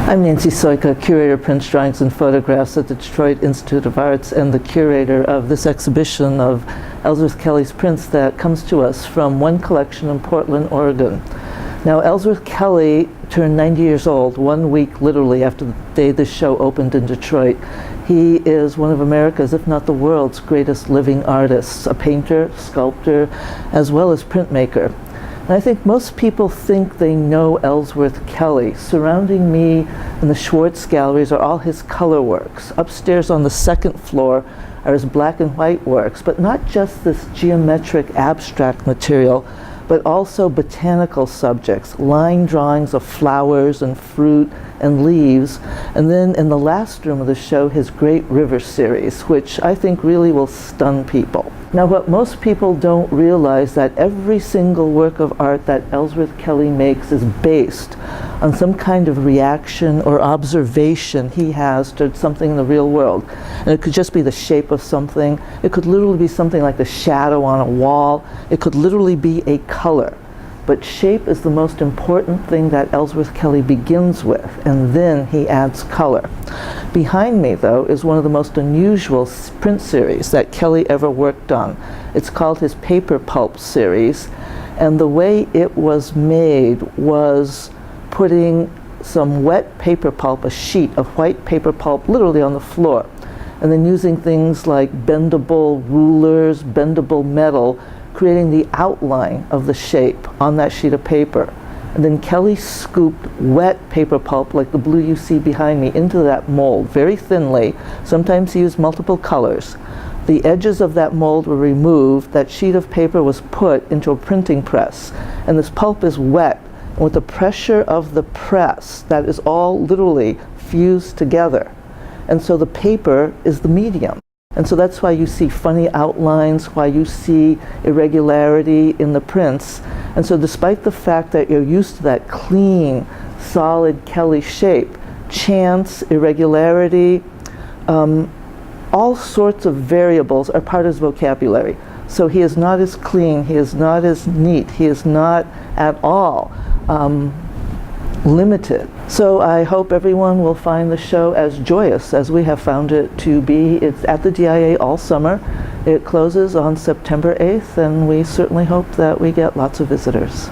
I'm Nancy Sojka, curator of prints, drawings, and photographs at the Detroit Institute of Arts and the curator of this exhibition of Ellsworth Kelly's prints that comes to us from one collection in Portland, Oregon. Now, Ellsworth Kelly turned 90 years old 1 week literally after the day this show opened in Detroit. He is one of America's, if not the world's, greatest living artists, a painter, sculptor, as well as printmaker. And I think most people think they know Ellsworth Kelly. Surrounding me in the Schwartz galleries are all his color works. Upstairs on the second floor are his black and white works, but not just this geometric abstract material, but also botanical subjects, line drawings of flowers and fruit and leaves. And then in the last room of the show, his Great River series, which I think really will stun people. Now, what most people don't realize that every single work of art that Ellsworth Kelly makes is based on some kind of reaction or observation he has to something in the real world. And it could just be the shape of something. It could literally be something like the shadow on a wall. It could literally be a color. But shape is the most important thing that Ellsworth Kelly begins with, and then he adds color. Behind me, though, is one of the most unusual print series that Kelly ever worked on. It's called his Paper Pulp series, and the way it was made was putting some wet paper pulp, a sheet of white paper pulp, literally on the floor, and then using things like bendable rulers, bendable metal, creating the outline of the shape on that sheet of paper. And then Kelly scooped wet paper pulp, like the blue you see behind me, into that mold very thinly. Sometimes he used multiple colors. The edges of that mold were removed. That sheet of paper was put into a printing press. And this pulp is wet. And with the pressure of the press, that is all literally fused together. And so the paper is the medium. And so that's why you see funny outlines, why you see irregularity in the prints. And so despite the fact that you're used to that clean, solid Kelly shape, chance, irregularity, all sorts of variables are part of his vocabulary. So he is not as clean, he is not as neat, he is not at all limited. So I hope everyone will find the show as joyous as we have found it to be. It's at the DIA all summer. It closes on September 8th, and we certainly hope that we get lots of visitors.